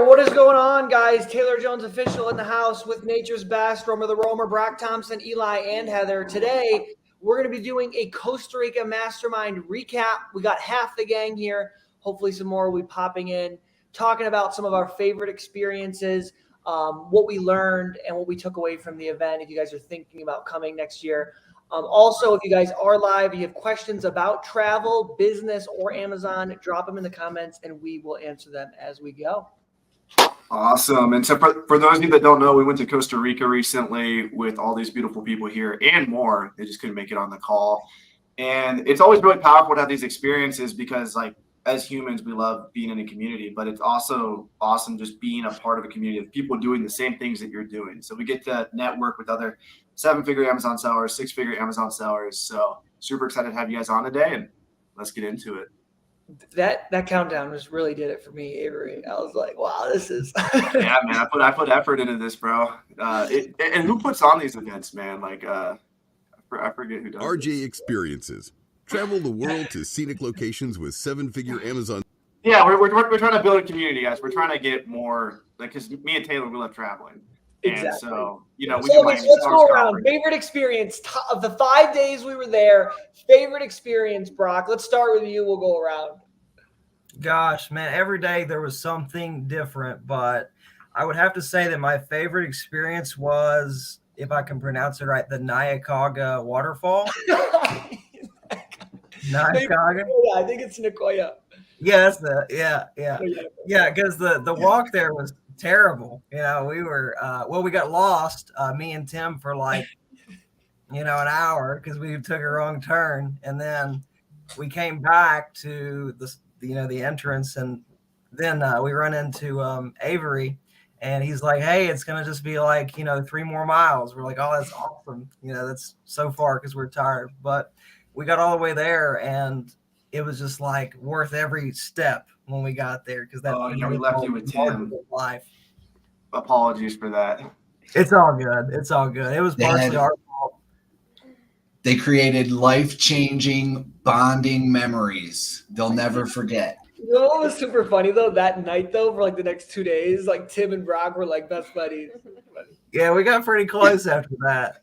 what is going on, guys? Taylor Jones official in the house with Nature's Best, Romer the Romer, Brock Thompson, Eli, and Heather. Today, we're going to be doing a Costa Rica Mastermind recap. We got half the gang here. Hopefully some more will be popping in, talking about some of our favorite experiences, what we learned, and what we took away from the event if you guys are thinking about coming next year. Also, if you guys are live, you have questions about travel, business, or Amazon, drop them in the comments, and we will answer them as we go. Awesome. And so for those of you that don't know, we went to Costa Rica recently with all these beautiful people here and more. They just couldn't make it on the call. And it's always really powerful to have these experiences because, like, as humans, we love being in a community, but it's also awesome just being a part of a community of people doing the same things that you're doing. So we get to network with other 7-figure Amazon sellers, 6-figure Amazon sellers. So super excited to have you guys on today, and let's get into it. That countdown just really did it for me, Avery. I was like, wow, this is yeah, man. I put effort into this, bro. And who puts on these events, man? Like I forget who does. RJ Experiences. Travel the world to scenic locations with 7-figure Amazon. Yeah, we're trying to build a community, guys. We're trying to get more, like, because me and Taylor, we love traveling. Exactly. And so, we so let's go around. Favorite experience of the 5 days we were there. Favorite experience, Brock. Let's start with you. We'll go around. Gosh, man, every day there was something different, but I would have to say that my favorite experience was, if I can pronounce it right, the Niakaga waterfall. Niakaga? Yeah, I think it's Nicoya. Yeah, because the walk there was terrible. We were we got lost, me and Tim, for like an hour because we took a wrong turn, and then we came back to the entrance, and then we run into Avery, and he's like, hey, it's gonna just be like 3 more miles. We're like, oh, that's awesome. That's so far because we're tired, but we got all the way there, and it was just like worth every step when we got there because that. We left you with Tim. Life. Apologies for that. It's all good. It was partially our fault. They created life-changing bonding memories they'll never forget. You know what was super funny though? That night though, for like the next 2 days, like Tim and Brock were like best buddies. Yeah, we got pretty close after that.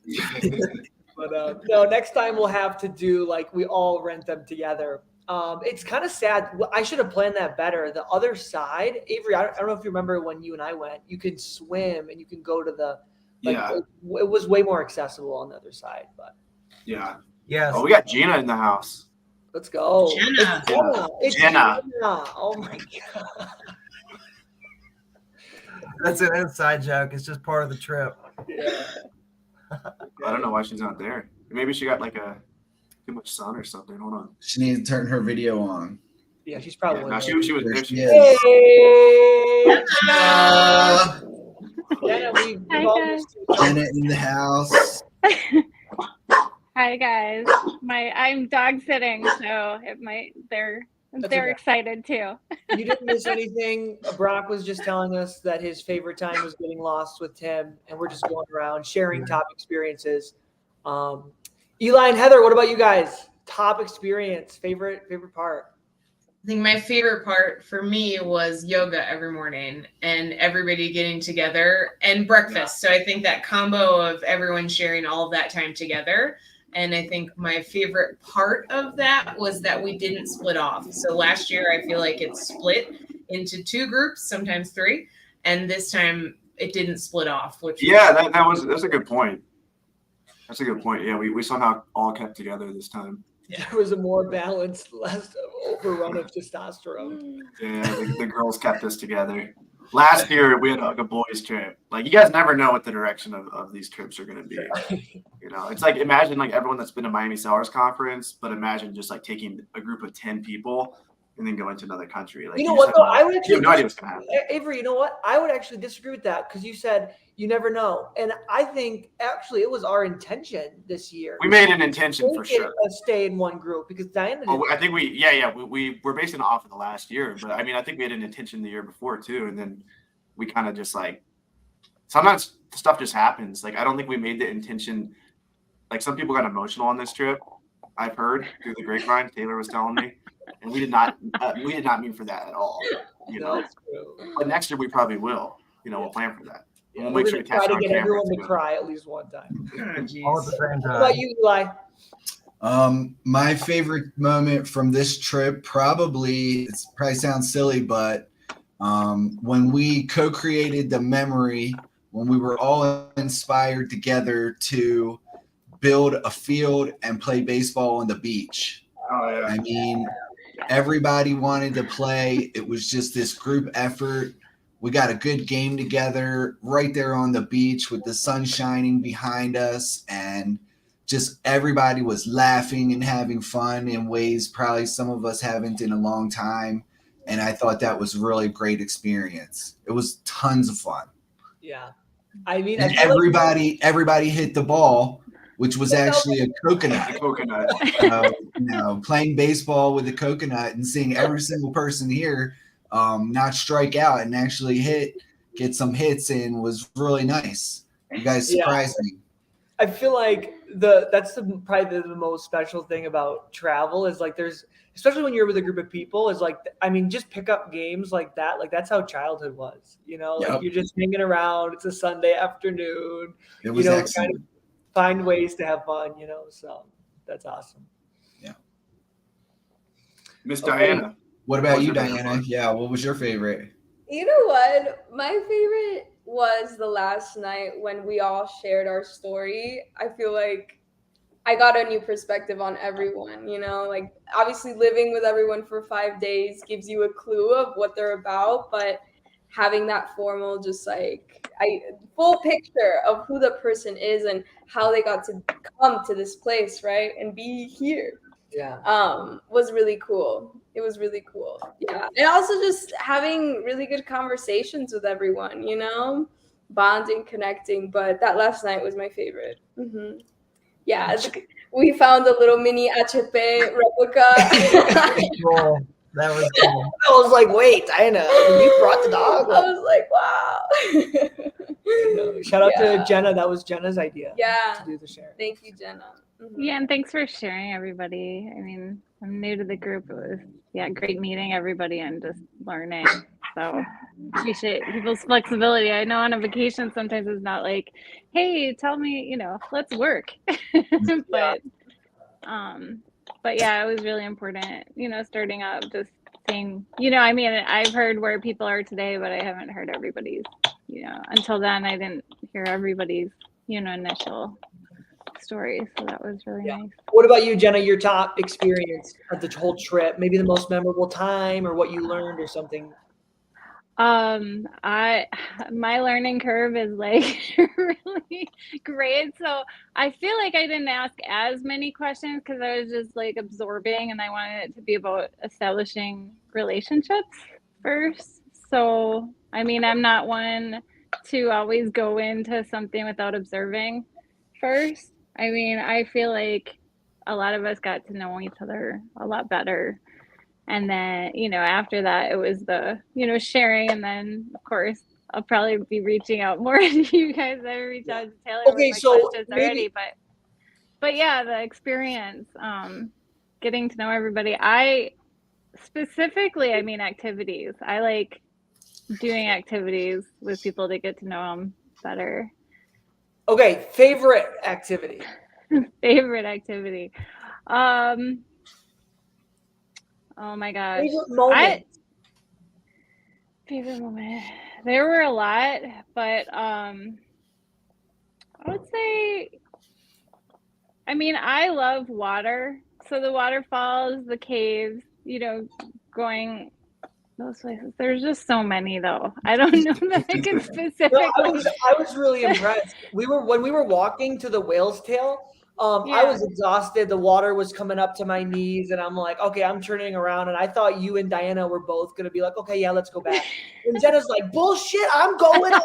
But no, next time we'll have to do like we all rent them together. It's kind of sad. I should have planned that better. The other side, Avery, I don't know if you remember when you and I went, you can swim and you can go to the, it was way more accessible on the other side, but. Yeah. Yes. Oh, we got Gina in the house. Let's go. Jenna. It's Jenna. Oh my God. That's an inside joke. It's just part of the trip. Yeah. I don't know why she's not there. Maybe she got like too much sun or something. Hold on. She needs to turn her video on. Yeah, she's probably. Yeah, no, she was there. Hey, Jenna in the house. Hi guys. I'm dog sitting, so they're excited too. You didn't miss anything. Brock was just telling us that his favorite time was getting lost with Tim, and we're just going around sharing top experiences. Eli and Heather, what about you guys? Top experience, favorite part? I think my favorite part for me was yoga every morning and everybody getting together and breakfast. So I think that combo of everyone sharing all of that time together. And I think my favorite part of that was that we didn't split off. So last year, I feel like it split into 2 groups, sometimes 3. And this time it didn't split off. That's a good point. That's a good point. Yeah, we somehow all kept together this time. There was a more balanced, less overrun of testosterone. Yeah, the girls kept us together. Last year, we had a boys' trip. Like, you guys never know what the direction of these trips are going to be. It's like, imagine like everyone that's been to Miami Sellers Conference, but imagine just like taking a group of 10 people and then going to another country. Like, you know what, though? I would actually have no idea what's going to happen. Avery, you know what? I would actually disagree with that because you said you never know. And I think actually it was our intention this year. We made an intention for sure. Stay in one group because Diana did. I think we were basing it off of the last year. But I mean, I think we had an intention the year before too. And then we kind of just like, sometimes stuff just happens. Like, I don't think we made the intention. Like, some people got emotional on this trip. I've heard through the grapevine, Taylor was telling me. And we did not mean for that at all. You know, That's true. but next year we probably will. You know, we'll plan for that. Yeah, We'll we're make sure gonna to try catch it to on get camera everyone to too. cry at least one time. Oh, All at the jeez. same What about time. you, Eli? My favorite moment from this trip it probably sounds silly, but when we co-created the memory, when we were all inspired together to build a field and play baseball on the beach. Oh yeah. I mean, everybody wanted to play. It was just this group effort. We got a good game together right there on the beach with the sun shining behind us, and just everybody was laughing and having fun in ways probably some of us haven't in a long time. And I thought that was a really great experience. It was tons of fun. Yeah. I mean, I And feel like everybody hit the ball, which was actually a coconut. The coconut. Playing baseball with a coconut and seeing every single person here not strike out and actually get some hits in was really nice. You guys surprised me. I feel like that's probably the most special thing about travel is like especially when you're with a group of people is like, I mean, just pick up games like that. Like that's how childhood was, like Yep. you're just hanging around. It's a Sunday afternoon, It was kind excellent. of find ways to have fun, so that's awesome. Yeah. Miss Okay. Diana. What about was you, your favorite Diana? part? Yeah, what was your favorite? You know what? My favorite was the last night when we all shared our story. I feel like I got a new perspective on everyone, like obviously living with everyone for 5 days gives you a clue of what they're about, but having that formal, just like full picture of who the person is and how they got to come to this place, right? And be here. Yeah. Was really cool. It was really cool. Yeah. And also just having really good conversations with everyone, bonding, connecting. But that last night was my favorite. Yeah. We found a little mini HP replica. Cool. That was cool. I was like, wait, Diana, you brought the dog? I was like, wow. Shout out Yeah. to Jenna. That was Jenna's idea. Yeah. To do the share. Thank you, Jenna. Yeah, and thanks for sharing, everybody. I mean, I'm new to the group. It was, great meeting everybody and just learning. So appreciate people's flexibility. I know on a vacation sometimes it's not like, hey, tell me, let's work. But yeah, it was really important, starting out just saying, I mean, I've heard where people are today, but I haven't heard everybody's, until then I didn't hear everybody's, initial stories. So that was really nice. What about you, Jenna? Your top experience of the whole trip, maybe the most memorable time or what you learned or something? My learning curve is like really great. So I feel like I didn't ask as many questions because I was just like absorbing and I wanted it to be about establishing relationships first. So, I mean, I'm not one to always go into something without observing first. I mean, I feel like a lot of us got to know each other a lot better. And then, after that, it was the, sharing. And then, of course, I'll probably be reaching out more to you guys. I reached out to Taylor Okay, with my so questions maybe- already. But yeah, the experience, getting to know everybody. I mean, activities. I like doing activities with people to get to know them better. Okay, favorite activity. Favorite activity. Oh my gosh. Favorite moment. Favorite moment. There were a lot, but I would say, I mean, I love water. So the waterfalls, the caves, going those places. There's just so many though. I don't know that I can specifically. No, I was really impressed. When we were walking to the whale's tail, I was exhausted. The water was coming up to my knees, and I'm like, okay, I'm turning around. And I thought you and Diana were both gonna be like, okay, yeah, let's go back. And Jenna's like, bullshit, I'm going. I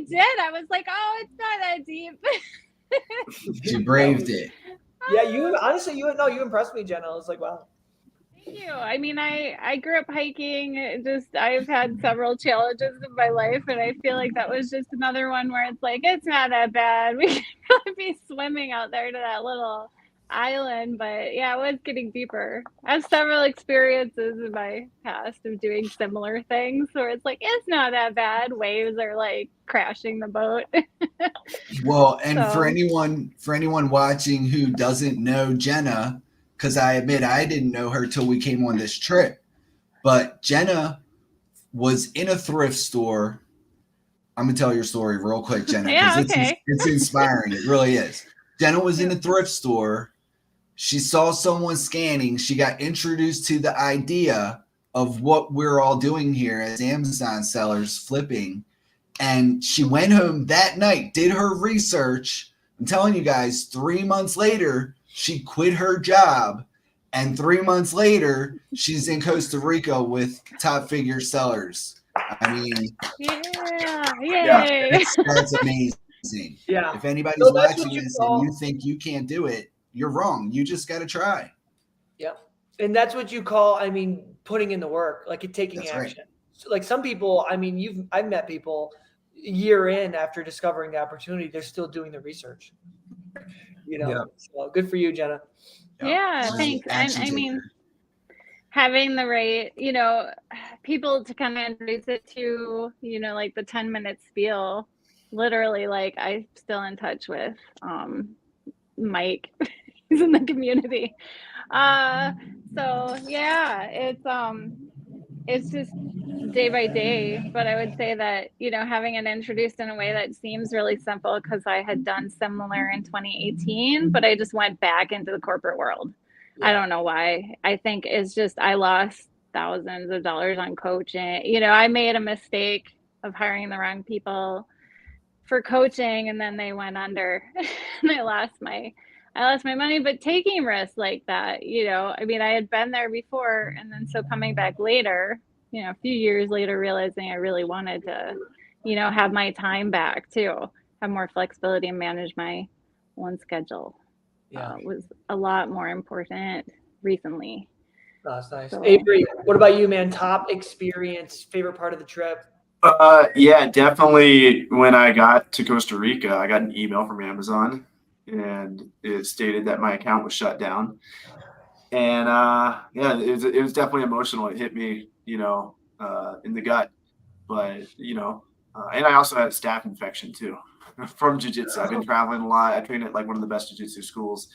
did. I was like, oh, it's not that deep. She braved it. Yeah, you impressed me, Jenna. I was like, wow. Thank you. I mean, I grew up hiking. I've had several challenges in my life, and I feel like that was just another one where it's like, it's not that bad. We could probably be swimming out there to that little island, but yeah, it was getting deeper. I have several experiences in my past of doing similar things where it's like, it's not that bad. Waves are like crashing the boat. Well, and for So, anyone watching who doesn't know Jenna, because I admit I didn't know her till we came on this trip, but Jenna was in a thrift store. I'm gonna tell your story real quick, Jenna, because yeah, okay. it's inspiring. It really is. Jenna was in a thrift store. She saw someone scanning. She got introduced to the idea of what we're all doing here as Amazon sellers, flipping. And she went home that night, did her research. I'm telling you guys, 3 months later, she quit her job. And 3 months later, she's in Costa Rica with top figure sellers. I mean, Yeah, Yeah, yay. that's amazing. Yeah. If anybody's So that's watching what you this call- and you think you can't do it, you're wrong. You just got to try. And that's what you call, I mean, putting in the work, like it taking That's right. action. So like some people, I mean, I've met people a year in after discovering the opportunity, they're still doing the research. You know, Yeah. so good for you, Jenna. Yeah, She's an thanks. And action I taker. mean, having the right, people to kind of introduce it to, like the 10-minute spiel. Literally, like I'm still in touch with Mike. He's in the community. So yeah, it's just day by day. But I would say that, having it introduced in a way that seems really simple because I had done similar in 2018, but I just went back into the corporate world. I don't know why. I think it's just I lost thousands of dollars on coaching. I made a mistake of hiring the wrong people for coaching, and then they went under, and I lost my money. But taking risks like that, I mean, I had been there before, and then so coming back later, a few years later, realizing I really wanted to, have my time back too, have more flexibility and manage my own schedule. Was a lot more important recently. Oh, that's nice. So- Avery, what about you, man? Top experience, favorite part of the trip? Yeah, definitely. When I got to Costa Rica, I got an email from Amazon, and it stated that my account was shut down. And yeah, it was definitely emotional. It hit me, in the gut. But and I also had a staph infection too from jiu-jitsu. I've been traveling a lot. I trained at like one of the best jiu-jitsu schools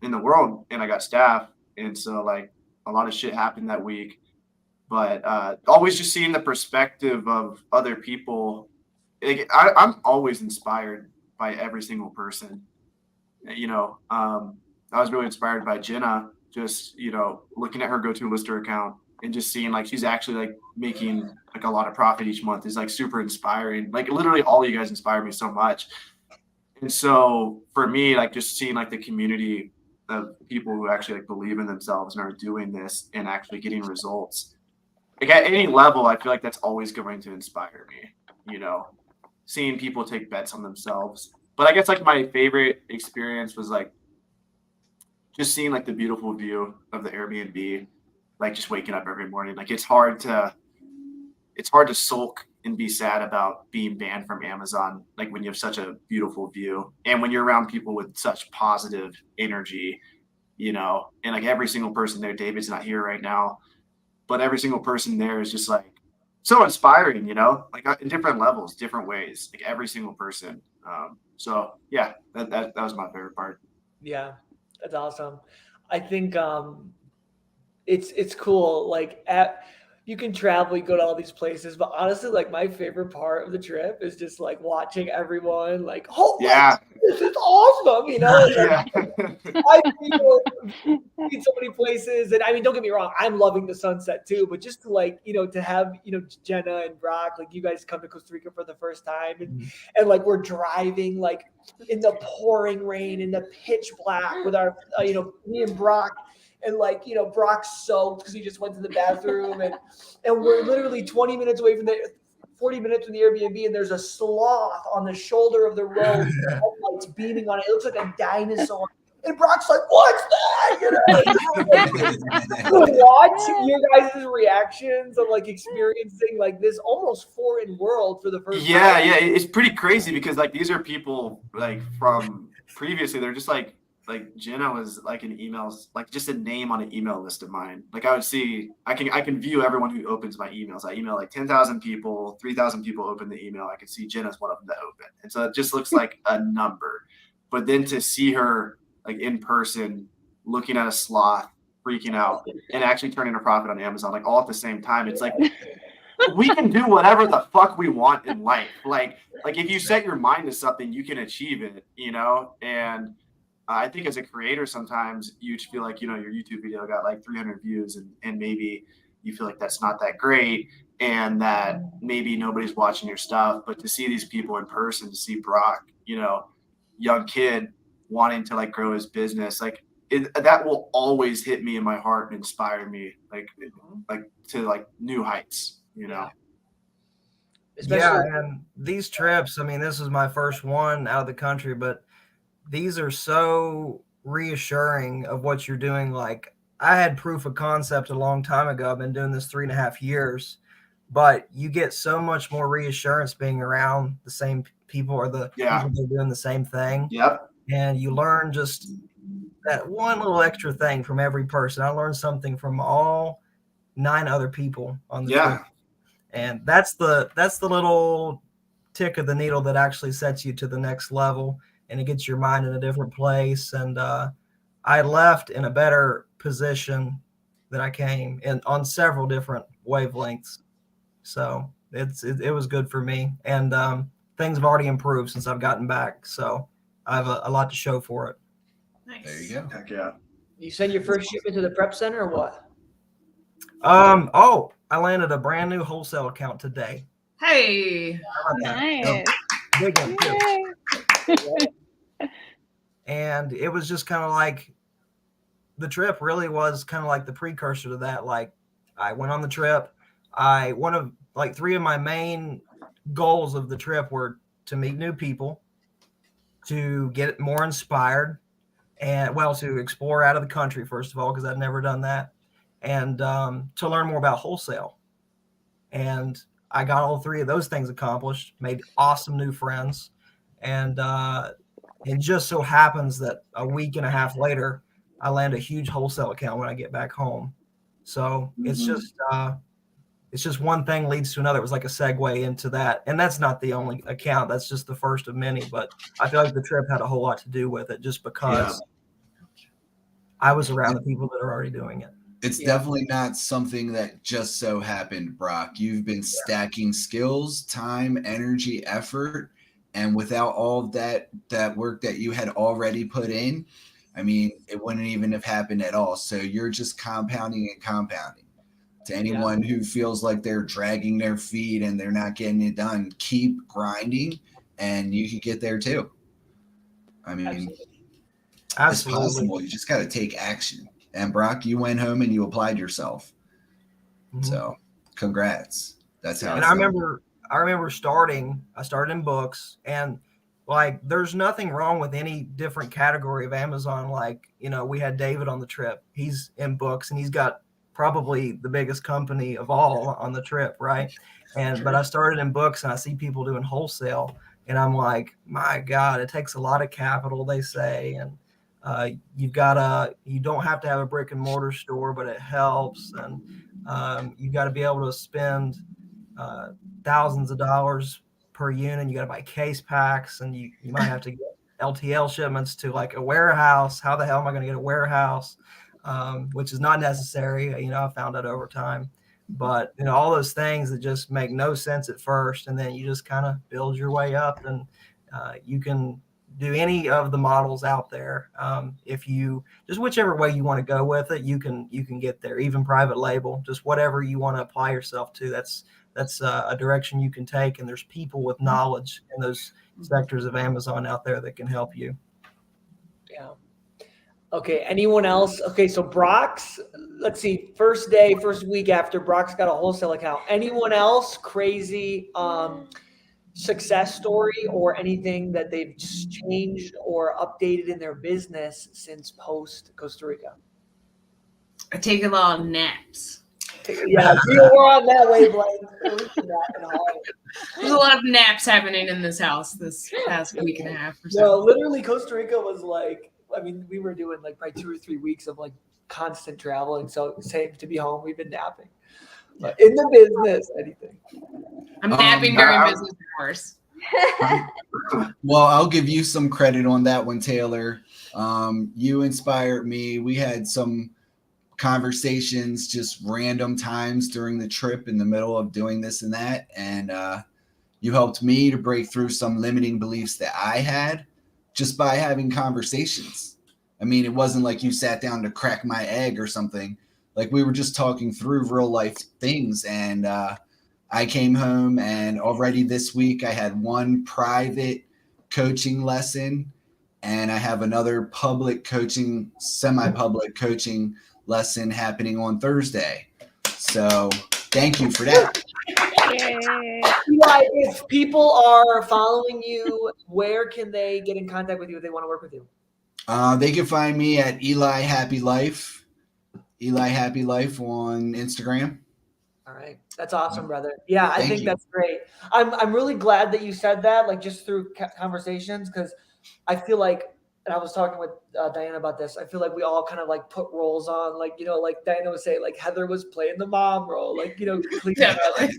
in the world, and I got staph, and so like a lot of shit happened that week. But always just seeing the perspective of other people. Like, I'm always inspired by every single person. I was really inspired by Jenna, just, looking at her GoToLister account and just seeing like she's actually like making like a lot of profit each month is like super inspiring. Like literally all of you guys inspire me so much. And so for me, like just seeing like the community of people who actually like believe in themselves and are doing this and actually getting results. Like at any level, I feel like that's always going to inspire me, seeing people take bets on themselves. But I guess like my favorite experience was like just seeing like the beautiful view of the Airbnb, like just waking up every morning. Like it's hard to sulk and be sad about being banned from Amazon, like when you have such a beautiful view and when you're around people with such positive energy, and like every single person there, David's not here right now, but every single person there is just like so inspiring, like in different levels, different ways, like every single person. So yeah, that was my favorite part. Yeah, that's awesome. I think it's cool. Like you can travel, you go to all these places, but honestly, like my favorite part of the trip is just like watching everyone like, oh Yeah. this is awesome, And, Yeah. I been so many places, and I mean, don't get me wrong, I'm loving the sunset too, but just to like, to have, Jenna and Brock, like you guys come to Costa Rica for the first time, and like we're driving like in the pouring rain in the pitch black with our, me and Brock, and like, Brock's soaked because he just went to the bathroom, and we're literally 20 minutes away from 40 minutes from the Airbnb, and there's a sloth on the shoulder of the road, lights beaming on it. It looks like a dinosaur. And Brock's like, "What's that?" Watch your guys' reactions of like experiencing like this almost foreign world for the first time. Yeah, it's pretty crazy because like these are people like from previously. They're just like like Jenna was like an emails, like just a name on an email list of mine. Like I would see, I can view everyone who opens my emails. I email like 10,000 people, 3,000 people open the email. I can see Jenna's one of them that open. And so it just looks like a number. But then to see her like in person, looking at a sloth, freaking out, and actually turning a profit on Amazon, like all at the same time, it's like, we can do whatever the fuck we want in life. Like if you set your mind to something, you can achieve it, you know? And I think as a creator, sometimes you feel like, you know, your YouTube video got like 300 views and maybe you feel like that's not that great and that maybe nobody's watching your stuff. But to see these people in person, to see Brock, you know, young kid wanting to like grow his business, like that will always hit me in my heart and inspire me like to like new heights. You know, and these trips, I mean, this is my first one out of the country, but these are so reassuring of what you're doing. Like I had proof of concept a long time ago. I've been doing this 3.5 years, but you get so much more reassurance being around the same people or the people that are doing the same thing. Yep. And you learn just that one little extra thing from every person. I learned something from all 9 other people on the trip. And that's the little tick of the needle that actually sets you to the next level, and it gets your mind in a different place. And I left in a better position than I came in on several different wavelengths. So it was good for me, and things have already improved since I've gotten back. So I have a lot to show for it. Nice. There you go. Heck yeah. You send your first shipment to the prep center or what? I landed a brand new wholesale account today. Hey. Nice. Big one too. And it was just kind of like the trip really was kind of like the precursor to that. Like I went on the trip. One of like 3 of my main goals of the trip were to meet new people, to get more inspired, and to explore out of the country, first of all, because I'd never done that, and to learn more about wholesale. And I got all 3 of those things accomplished, made awesome new friends. And it just so happens that a week and a half later, I land a huge wholesale account when I get back home. So it's just one thing leads to another. It was like a segue into that. And that's not the only account. That's just the first of many. But I feel like the trip had a whole lot to do with it just because I was around the people that are already doing it. It's definitely not something that just so happened, Brock. You've been stacking skills, time, energy, effort, and without all of that work that you had already put in, I mean, it wouldn't even have happened at all. So you're just compounding and compounding. To anyone who feels like they're dragging their feet and they're not getting it done, keep grinding, and you can get there too. I mean, it's possible. You just got to take action. And Brock, you went home and you applied yourself. Mm-hmm. So, congrats. That's how. And I remember starting. I started in books, and like, there's nothing wrong with any different category of Amazon. Like, you know, we had David on the trip. He's in books, and he's got probably the biggest company of all on the trip, right? But I started in books, and I see people doing wholesale, and I'm like, my God, it takes a lot of capital, they say, and you don't have to have a brick and mortar store, but it helps. And you got to be able to spend thousands of dollars per unit. You got to buy case packs, and you might have to get LTL shipments to like a warehouse. How the hell am I going to get a warehouse? Which is not necessary. You know, I found out over time, but you know, all those things that just make no sense at first. And then you just kind of build your way up, and you can do any of the models out there. If you just, whichever way you want to go with it, you can get there, even private label, just whatever you want to apply yourself to. That's a direction you can take. And there's people with knowledge in those sectors of Amazon out there that can help you. Yeah. Okay. Anyone else? Okay. So Brock's, let's see, first week after Brock's got a wholesale account. Anyone else crazy success story or anything that they've changed or updated in their business since post Costa Rica? I take a lot of naps. Yeah, we're on that wavelength. There's a lot of naps happening in this house this past week and a half or so. No, literally Costa Rica was like I mean, we were doing like probably 2 or 3 weeks of like constant traveling. So same to be home. We've been napping. But in the business, anything. I'm napping during business hours. Well, I'll give you some credit on that one, Taylor. You inspired me. We had some conversations, just random times during the trip in the middle of doing this and that. And you helped me to break through some limiting beliefs that I had just by having conversations. I mean, it wasn't like you sat down to crack my egg or something. Like we were just talking through real life things. And I came home and already this week I had one private coaching lesson and I have another public coaching, semi-public coaching lesson happening on Thursday. So thank you for that. Eli, if people are following you, where can they get in contact with you if they want to work with you? They can find me at Eli Happy Life on Instagram. All right. That's awesome, brother. Yeah, I Thank think you. that's great. I'm really glad that you said that, like just through conversations, because I feel like, and I was talking with Diana about this, I feel like we all kind of like put roles on, like, you know, like Diana would say, like Heather was playing the mom role, like, you know, Definitely.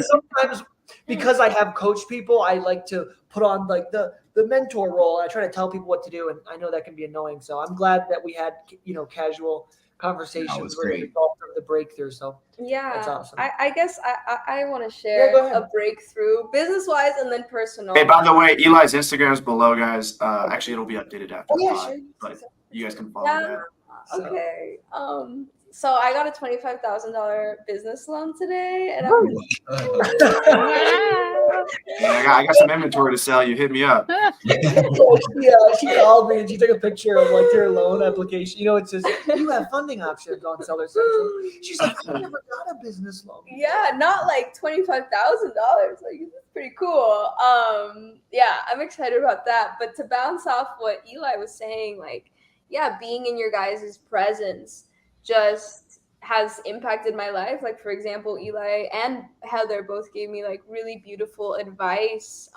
sometimes because I have coached people, I like to put on like the mentor role. And I try to tell people what to do, and I know that can be annoying. So I'm glad that we had, you know, casual conversations were the great. result of the breakthrough. So Yeah, that's awesome. I guess I want to Yeah, share go ahead. a breakthrough, business wise and then personal. Hey, by the way, Eli's Instagram is below, guys. Actually, it'll be updated after the pod, but you guys can follow that. Okay. So I got a $25,000 business loan today, and I'm Yeah, I got some inventory to sell. You hit me up. She called me and she took a picture of like her loan application. You know, it says you have funding options on Seller Central. She's like, I never got a business loan. yeah, not like $25,000. Like it's pretty cool. Yeah, I'm excited about that. But to bounce off what Eli was saying, like, yeah, being in your guys' presence just has impacted my life. Like, for example, Eli and Heather both gave me like really beautiful advice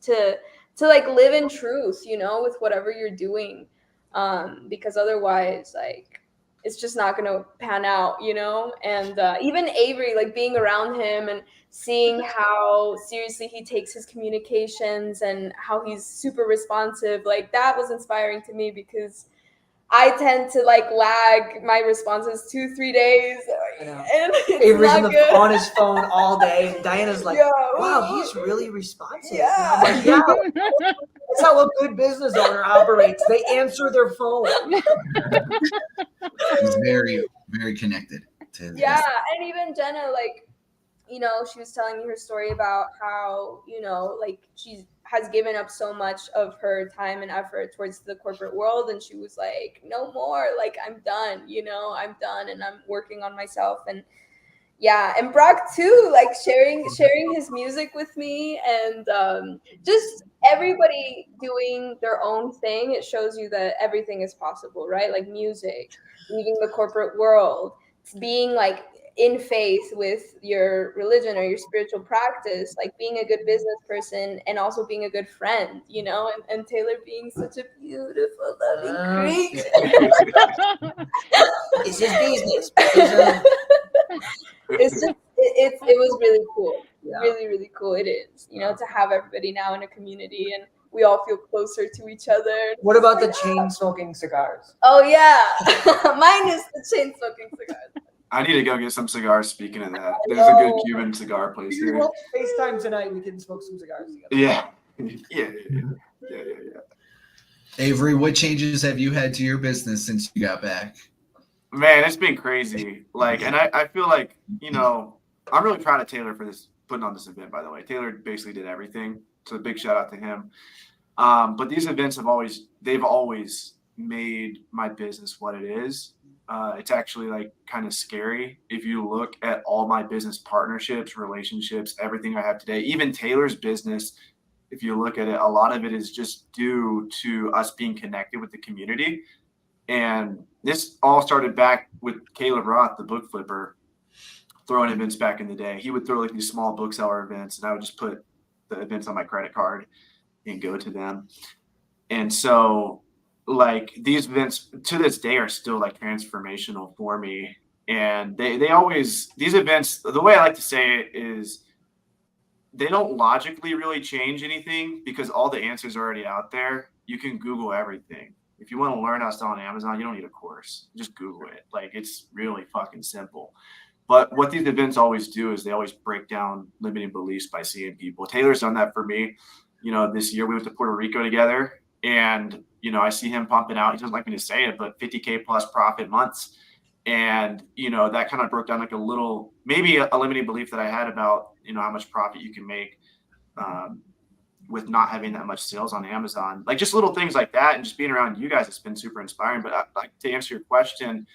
to like live in truth, you know, with whatever you're doing. Because otherwise, like, it's just not going to pan out, you know? And even Avery, like being around him and seeing how seriously he takes his communications and how he's super responsive, like that was inspiring to me because I tend to like lag my responses 2-3 days. And it's Avery's not on his phone all day, and Diana's like, Yeah. wow, he's really responsive. Yeah. And I'm like, yeah, that's how a good business owner operates. They answer their phone. He's very, very connected to his Yeah, business. and even Jenna, like, you know, she was telling me her story about how, you know, like she has given up so much of her time and effort towards the corporate world, and she was like, no more, like I'm done, you know, I'm done and I'm working on myself. And yeah, and Brock too, like sharing his music with me, and just everybody doing their own thing. It shows you that everything is possible, right? Like music, leaving the corporate world, being like in faith with your religion or your spiritual practice, like being a good business person and also being a good friend, you know, and Taylor being such a beautiful, loving creature. It's his business. It's just it was really cool. Yeah. Really, really cool. It is, you know, to have everybody now in a community and we all feel closer to each other. What about the chain smoking cigars? Oh yeah. Mine is the chain smoking cigars. I need to go get some cigars. Speaking of that, there's a good Cuban cigar place here. Well, FaceTime tonight. We can smoke some cigars together. Yeah. Avery, what changes have you had to your business since you got back? Man, it's been crazy. Like, and I feel like, you know, I'm really proud of Taylor for putting on this event, by the way. Taylor basically did everything. So a big shout out to him. But these events they've always made my business what it is. It's actually like kind of scary if you look at all my business partnerships, relationships, everything I have today, even Taylor's business. If you look at it, a lot of it is just due to us being connected with the community. And this all started back with Caleb Roth, the book flipper, throwing events back in the day. He would throw like these small book seller events, and I would just put the events on my credit card and go to them. And so like these events to this day are still like transformational for me. And they always, these events, the way I like to say it is they don't logically really change anything because all the answers are already out there. You can Google everything. If you want to learn how to sell on Amazon, you don't need a course. Just Google it. Like, it's really fucking simple. But what these events always do is they always break down limiting beliefs by seeing people. Taylor's done that for me. You know, this year we went to Puerto Rico together, and, you know, I see him pumping out, he doesn't like me to say it, but 50K plus profit months. And, you know, that kind of broke down like a little, maybe a limiting belief that I had about, you know, how much profit you can make with not having that much sales on Amazon. Like, just little things like that, and just being around you guys has been super inspiring. But like, to answer your question,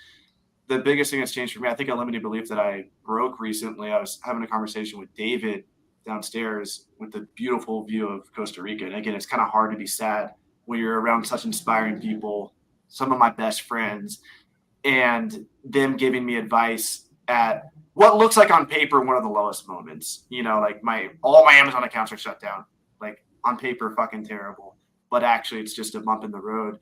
the biggest thing that's changed for me, I think a limiting belief that I broke recently, I was having a conversation with David downstairs with the beautiful view of Costa Rica. And again, it's kind of hard to be sad when you're around such inspiring people, some of my best friends, and them giving me advice at what looks like on paper one of the lowest moments. You know, like all my Amazon accounts are shut down. Like, on paper, fucking terrible, but actually it's just a bump in the road.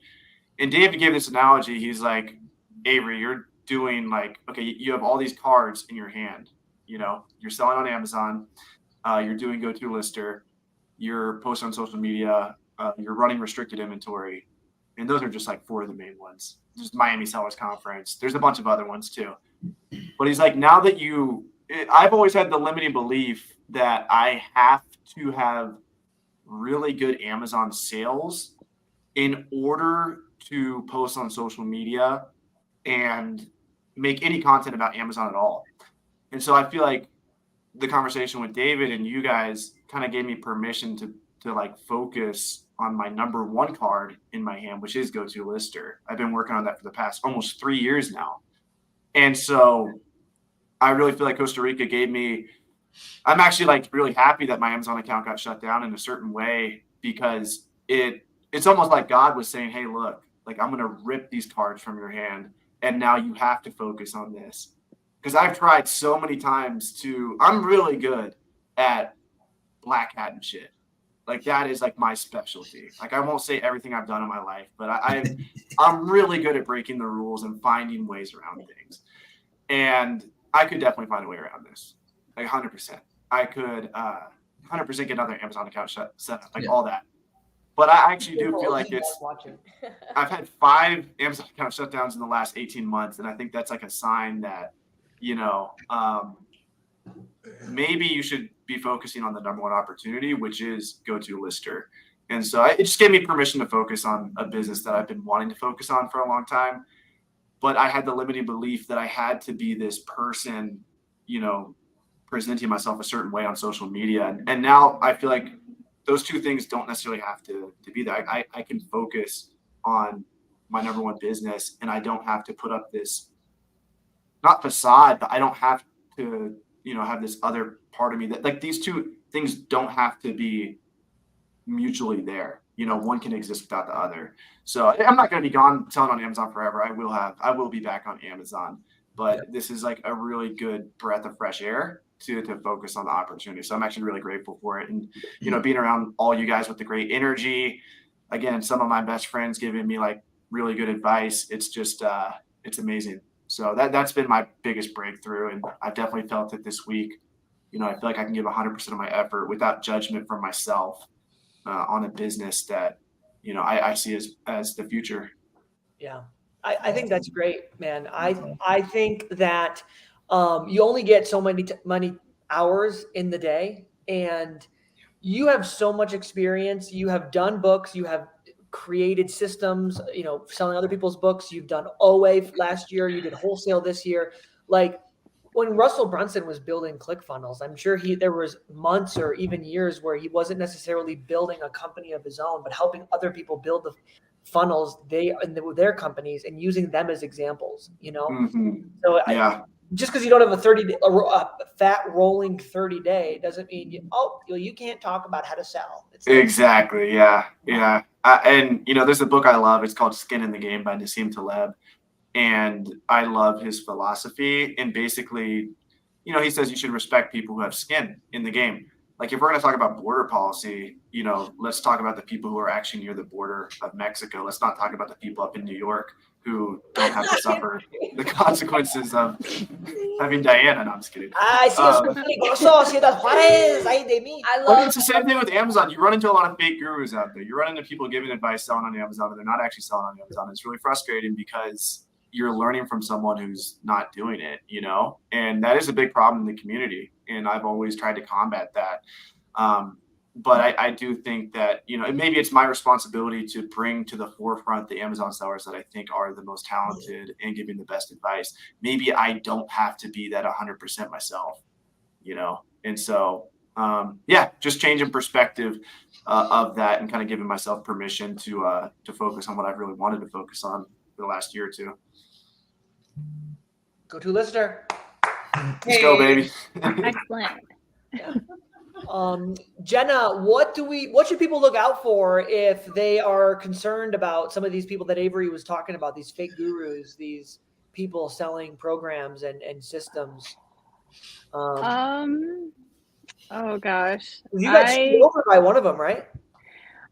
And David gave this analogy. He's like, Avery, you're doing like, okay, you have all these cards in your hand. You know, you're selling on Amazon, you're doing go-to-lister, you're posting on social media, you're running restricted inventory. And those are just like 4 of the main ones. There's Miami Sellers Conference. There's a bunch of other ones too. But he's like, now that I've always had the limiting belief that I have to have really good Amazon sales in order to post on social media and make any content about Amazon at all. And so I feel like the conversation with David and you guys kind of gave me permission to like focus on my number one card in my hand, which is go-to-lister. I've been working on that for the past almost 3 years now. And so I really feel like Costa Rica gave me, I'm actually like really happy that my Amazon account got shut down in a certain way, because it's almost like God was saying, hey, look, like, I'm going to rip these cards from your hand, and now you have to focus on this. Because I've tried so many times I'm really good at black hat and shit. Like, that is like my specialty. Like, I won't say everything I've done in my life, but I'm really good at breaking the rules and finding ways around things. And I could definitely find a way around this. Like, 100%. I could 100% get another Amazon account set up, like all that. But I actually do feel like I've had 5 Amazon account shutdowns in the last 18 months. And I think that's like a sign that, you know, maybe you should be focusing on the number one opportunity, which is go-to-lister. And so it just gave me permission to focus on a business that I've been wanting to focus on for a long time. But I had the limiting belief that I had to be this person, you know, presenting myself a certain way on social media. And now I feel like those two things don't necessarily have to be there. I can focus on my number one business, and I don't have to put up this, not facade, but I don't have to, you know, have this other part of me that, like, these two things don't have to be mutually there. You know, one can exist without the other. So I'm not going to be gone selling on Amazon forever. I will be back on Amazon, but this is like a really good breath of fresh air to focus on the opportunity. So I'm actually really grateful for it. And, you know, being around all you guys with the great energy, again, some of my best friends giving me like really good advice. It's just, it's amazing. So that's been my biggest breakthrough. And I've definitely felt it this week. You know, I feel like I can give 100% of my effort without judgment from myself on a business that, you know, I see as the future. Yeah, I think that's great, man. I think that you only get so many hours in the day, and you have so much experience. You have done books, you have created systems, you know, selling other people's books. You've done OA last year, you did wholesale this year. Like, when Russell Brunson was building ClickFunnels, I'm sure there was months or even years where he wasn't necessarily building a company of his own, but helping other people build the funnels their companies and using them as examples, you know? Mm-hmm. So yeah. Just because you don't have a fat rolling 30-day doesn't mean you can't talk about how to sell. Exactly. Yeah. Yeah. And, you know, there's a book I love. It's called Skin in the Game by Nassim Taleb. And I love his philosophy. And basically, you know, he says you should respect people who have skin in the game. like if we're going to talk about border policy, you know, let's talk about the people who are actually near the border of Mexico. Let's not talk about the people up in New York who don't have to suffer the consequences of having Diana. No, I'm just kidding. Ay, sí, es un peligroso, Ciudad Juárez, ay de mí. I But love it's the same thing with Amazon. You run into a lot of fake gurus out there. You run into people giving advice selling on Amazon, and they're not actually selling on Amazon. It's really frustrating because you're learning from someone who's not doing it, you know? And that is a big problem in the community. And I've always tried to combat that. But I do think that, you know, and maybe it's my responsibility to bring to the forefront the Amazon sellers that I think are the most talented and giving the best advice. Maybe I don't have to be that 100% myself, you know? And so, just changing perspective of that and kind of giving myself permission to focus on what I've really wanted to focus on for the last year or two. Go to listener. Let's go, baby. Excellent. Jenna, what should people look out for if they are concerned about some of these people that Avery was talking about, these fake gurus, these people selling programs and systems? Oh gosh. You got screwed over by one of them, right?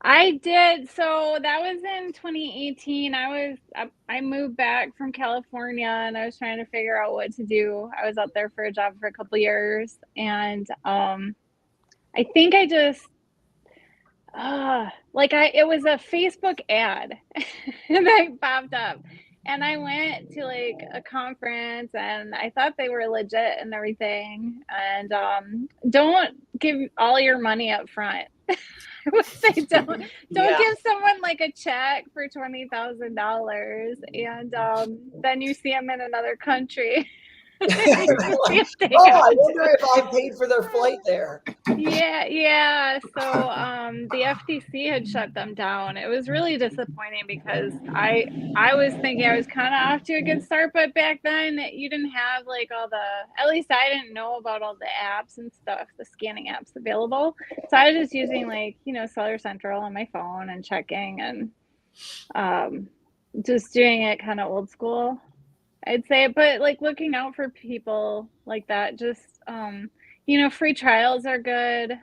I did. So that was in 2018. I moved back from California and I was trying to figure out what to do. I was out there for a job for a couple years, and I think I just it was a Facebook ad that popped up, and I went to like a conference and I thought they were legit and everything. And don't give all your money up front. I would say don't give someone like a check for $20,000 and then you see them in another country. I wonder if I paid for their flight there. Yeah. So the FTC had shut them down. It was really disappointing because I was thinking I was kind of off to a good start, but back then you didn't have like at least I didn't know about all the apps and stuff, the scanning apps available. So I was just using like, Seller Central on my phone and checking and just doing it kind of old school, I'd say. But like looking out for people like that, just free trials are good.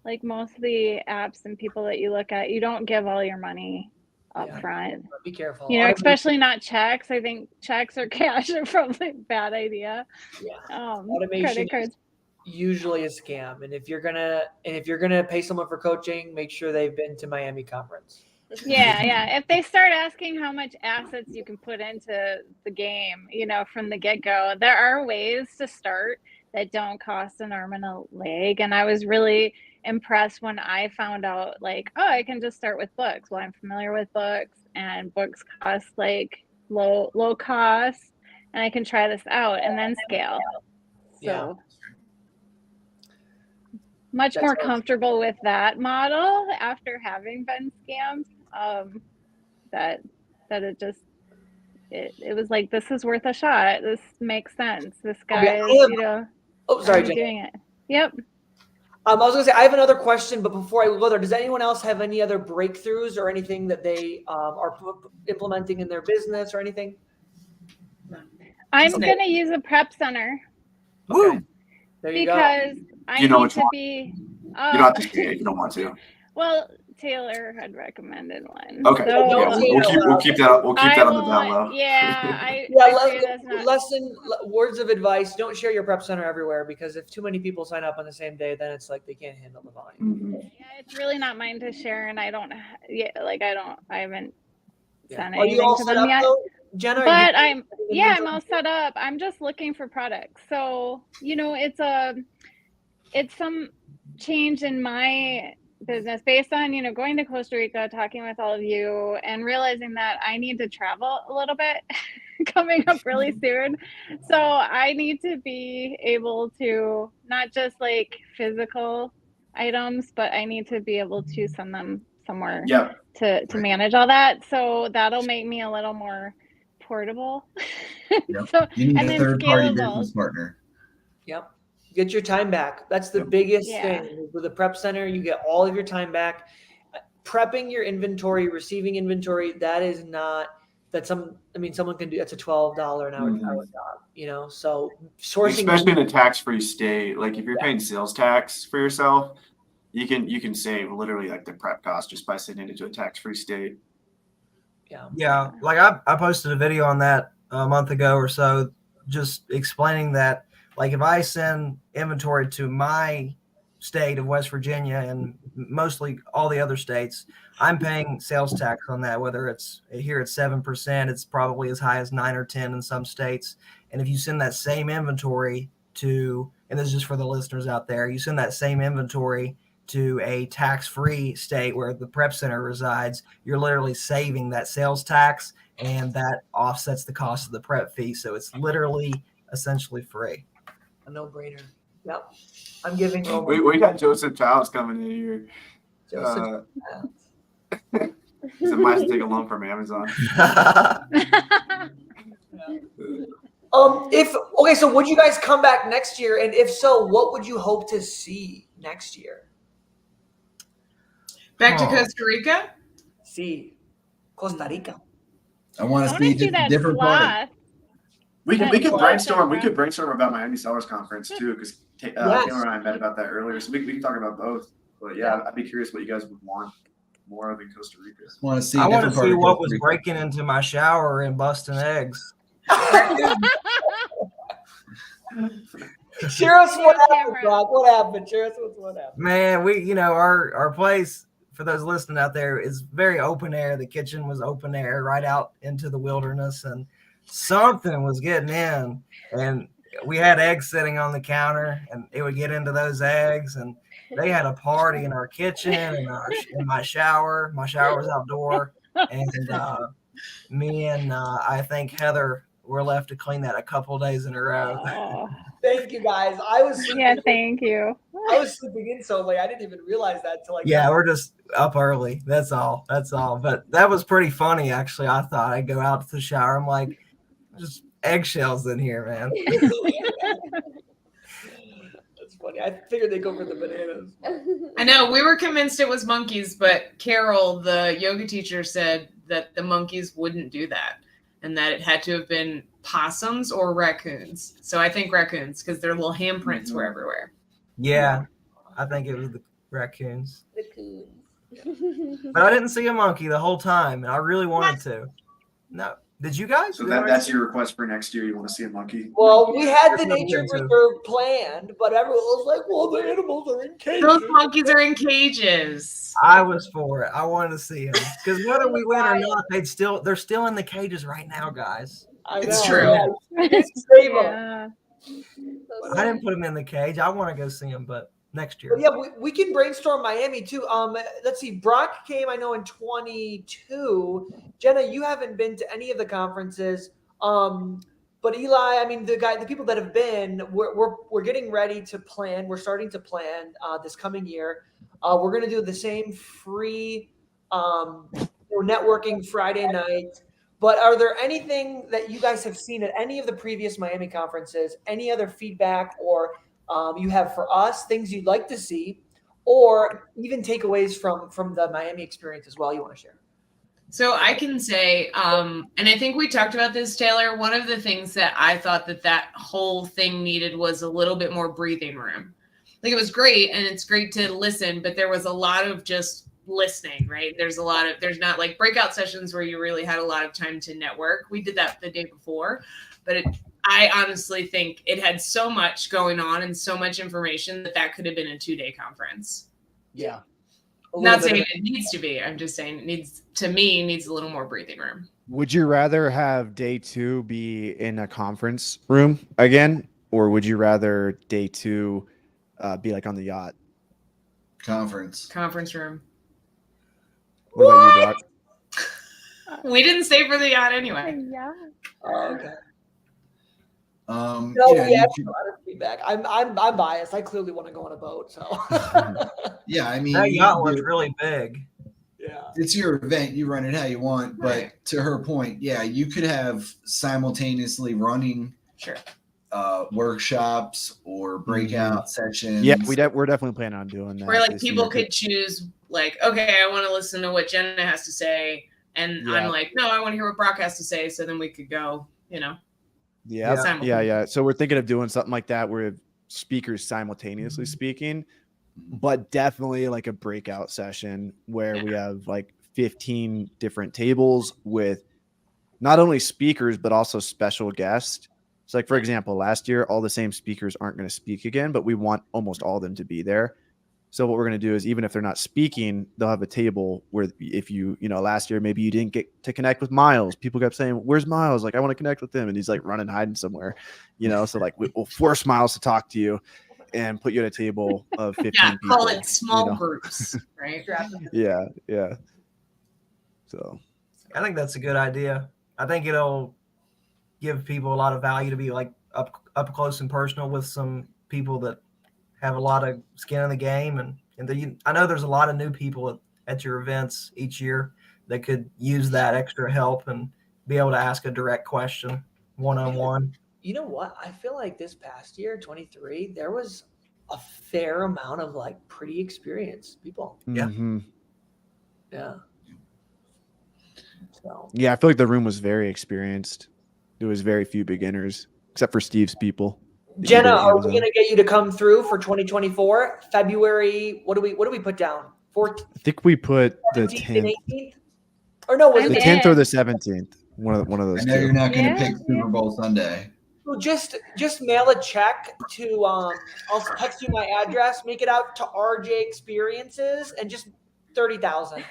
Like most of the apps and people that you look at, you don't give all your money up front. Be careful. Especially not checks. I think checks or cash are probably a bad idea. Yeah. Automation credit cards. Usually a scam. And if you're gonna pay someone for coaching, make sure they've been to Miami conference. Yeah. If they start asking how much assets you can put into the game, from the get-go, there are ways to start that don't cost an arm and a leg. And I was really impressed when I found out like, I can just start with books. Well, I'm familiar with books, and books cost like low cost, and I can try this out and then scale. So much more comfortable with that model after having been scammed. That it just it was like, this is worth a shot. This makes sense. This guy is sorry, doing it. Yep. I was gonna say I have another question, but before I go there, does anyone else have any other breakthroughs or anything that they are implementing in their business or anything? I'm gonna use a prep center. Okay. There you because go. I need to be. You don't have to say it if you don't want to. Well, Taylor had recommended one. Okay. So we'll keep that on the down low. Words of advice: don't share your prep center everywhere, because if too many people sign up on the same day, then it's like they can't handle the volume. Mm-hmm. Yeah, it's really not mine to share, and I haven't sent Are you anything all to set them up, yet. though, Jenna? But I'm all set up. I'm just looking for products. So it's some change in my business based on going to Costa Rica, talking with all of you, and realizing that I need to travel a little bit coming up really soon. So I need to be able to not just like physical items, but I need to be able to send them somewhere to manage all that. So that'll make me a little more portable. So you need a third-party business partner. Yep. Get your time back. That's the biggest thing. With a prep center, you get all of your time back. Prepping your inventory, receiving inventory, that is not someone can do. That's a $12 an hour Mhm. job. So sourcing, especially in a tax-free state, like if you're paying sales tax for yourself, you can save literally like the prep cost just by sending it to a tax-free state. Yeah, like I posted a video on that a month ago or so, just explaining that, like, if I send inventory to my state of West Virginia and mostly all the other states, I'm paying sales tax on that. Whether it's here at 7%, it's probably as high as 9 or 10 in some states. And if you send that same inventory to, and this is just for the listeners out there, you send that same inventory to a tax-free state where the prep center resides, you're literally saving that sales tax, and that offsets the cost of the prep fee. So it's literally essentially free. a no-brainer. Yep. I'm giving We got Joseph Childs coming in here. Joseph. He said, might have to take a loan from Amazon. So would you guys come back next year? And if so, what would you hope to see next year? Back to Costa Rica? Sí. Costa Rica. I want I to want to see see that different part. sloth. We could That's brainstorm. We awesome. could brainstorm about Miami Sellers Conference too, because Taylor and I met about that earlier. So we can talk about both. But yeah, I'd be curious what you guys would want more of in Costa Rica. Want to see? I want to different part see of what Costa was Rica. breaking into my shower and busting eggs. Share us what happened, camera. Brock. What happened? Share us what happened. Man, our place, for those listening out there, is very open air. The kitchen was open air right out into the wilderness, and something was getting in, and we had eggs sitting on the counter, and it would get into those eggs, and they had a party in our kitchen and in my shower. My shower was outdoor, and me and I think Heather were left to clean that a couple days in a row. Oh, Thank you, guys. I was sleeping. yeah, thank you. I was sleeping in so late. I didn't even realize that till Yeah, we're just up early. That's all. But that was pretty funny, actually. I thought I'd go out to the shower. I'm like, just eggshells in here, man. That's funny. I figured they'd go for the bananas. I know, we were convinced it was monkeys, but Carol, the yoga teacher, said that the monkeys wouldn't do that and that it had to have been possums or raccoons. So I think raccoons, because their little handprints were everywhere. Yeah, I think it was the raccoons. The coons. But I didn't see a monkey the whole time, and I really wanted to. No. Did you guys? So that's your request for next year. You want to see a monkey? Well, we had the That's what I'm nature into. reserve planned, but everyone was like, well, the animals are in cages. Those monkeys are in cages. I was for it. I wanted to see them. Because whether we win or not, they're still in the cages right now, guys. I It's know, true. yeah. Save 'em. Yeah. I didn't put them in the cage. I want to go see them, but next year. But yeah, we can brainstorm Miami too. Let's see. Brock came, I know, in 22. Jenna, you haven't been to any of the conferences. But Eli, I mean, the people that have been, we're getting ready to plan. We're starting to plan this coming year. We're gonna do the same free networking Friday night. But are there anything that you guys have seen at any of the previous Miami conferences? Any other feedback or you have for us, things you'd like to see, or even takeaways from the Miami experience as well you want to share? So I can say, and I think we talked about this, Taylor, one of the things that I thought that whole thing needed was a little bit more breathing room. Like, it was great, and it's great to listen, but there was a lot of just listening, right? There's not like breakout sessions where you really had a lot of time to network. We did that the day before, but I honestly think it had so much going on and so much information that could have been a 2-day conference. Yeah. Not saying it needs to be. I'm just saying it needs a little more breathing room. Would you rather have day 2 be in a conference room again, or would you rather day 2 be like on the yacht? Conference room. What about you, Brock? We didn't stay for the yacht anyway. Yeah. Oh, okay. No, We have a lot of feedback. I'm biased. I clearly want to go on a boat. So yeah, I mean, That yacht was really big. yeah. It's your event. You run it how you want. But Right. to her point, yeah, you could have simultaneously running Sure. workshops or breakout sessions. Yeah, we're definitely planning on doing that. Where like this people year. could choose, like, okay, I want to listen to what Jenna has to say, And Yeah. I'm like, no, I want to hear what Brock has to say. So then we could go, Yeah. So we're thinking of doing something like that where speakers simultaneously speaking, but definitely like a breakout session where we have like 15 different tables with not only speakers, but also special guests. So like, for example, last year, all the same speakers aren't going to speak again, but we want almost all of them to be there. So what we're going to do is even if they're not speaking, they'll have a table where if last year, maybe you didn't get to connect with Miles. People kept saying, where's Miles? Like, I want to connect with him. And he's like running, hiding somewhere, so like we'll force Miles to talk to you and put you at a table of 15 people. Call it small groups, right? Yeah. So I think that's a good idea. I think it'll give people a lot of value to be like up close and personal with some people that have a lot of skin in the game. And I know there's a lot of new people at your events each year that could use that extra help and be able to ask a direct question one-on-one. You know what? I feel like this past year, 23, there was a fair amount of like pretty experienced people. Yeah. Yeah. So yeah, I feel like the room was very experienced. There was very few beginners, except for Steve's people. Jenna, are we going to get you to come through for 2024 February? What do we put down? 14th, I think we put the 17th, and 10th, 18th, or no? Was I'm it the the 10th 10th? or the 17th. One of those I know you're two. not going to Yeah. pick Super Bowl Sunday. So just mail a check to I'll text you my address. Make it out to RJ Experiences and just 30,000.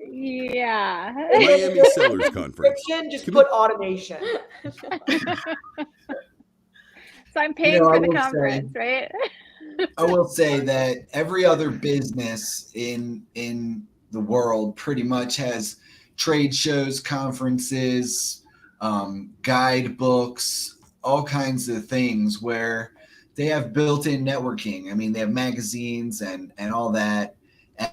Yeah. Miami Sellers Conference. Just put automation. So I'm paying I for the will say- conference, right? I will say that every other business in the world pretty much has trade shows, conferences, guidebooks, all kinds of things where they have built-in networking. I mean, they have magazines and all that.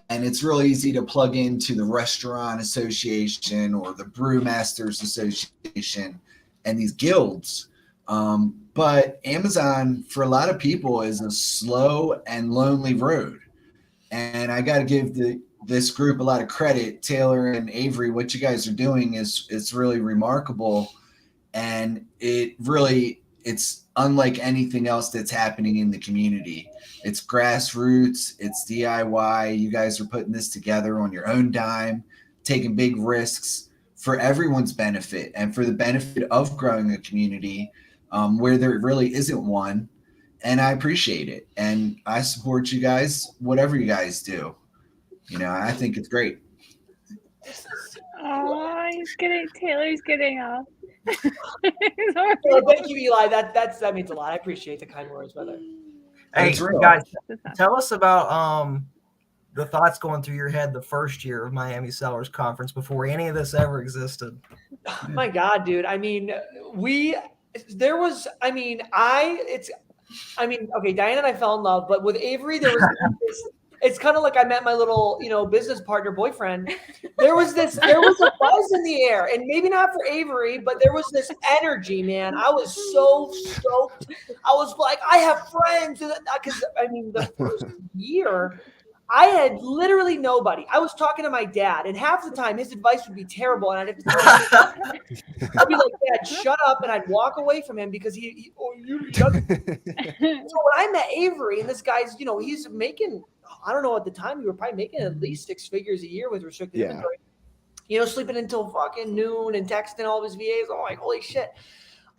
And it's really easy to plug into the Restaurant Association or the Brewmasters Association and these guilds. But Amazon, for a lot of people, is a slow and lonely road. And I got to give this group a lot of credit. Taylor and Avery, what you guys are doing is really remarkable. And it's unlike anything else that's happening in the community. It's grassroots, it's DIY. You guys are putting this together on your own dime, taking big risks for everyone's benefit and for the benefit of growing a community where there really isn't one. And I appreciate it. And I support you guys, whatever you guys do. I think it's great. Oh, Taylor's getting off. Well, thank you, Eli. That means a lot. I appreciate the kind words, brother. Hey, That's real. guys, tell us about the thoughts going through your head the first year of Miami Sellers Conference before any of this ever existed. Oh my God, dude. I mean, okay, Diana and I fell in love, but with Avery, there was it's kind of like I met my little, business partner boyfriend. There was a buzz in the air, and maybe not for Avery, but there was this energy, man. I was so stoked. I was like, I have friends, because the first year, I had literally nobody. I was talking to my dad, and half the time his advice would be terrible, and I'd have to tell him, I'd be like, Dad, shut up, and I'd walk away from him because he So when I met Avery, and this guy's, he's making, I don't know, at the time, you were probably making at least 6 figures a year with restricted inventory. Sleeping until fucking noon and texting all of his VAs. I'm like, holy shit.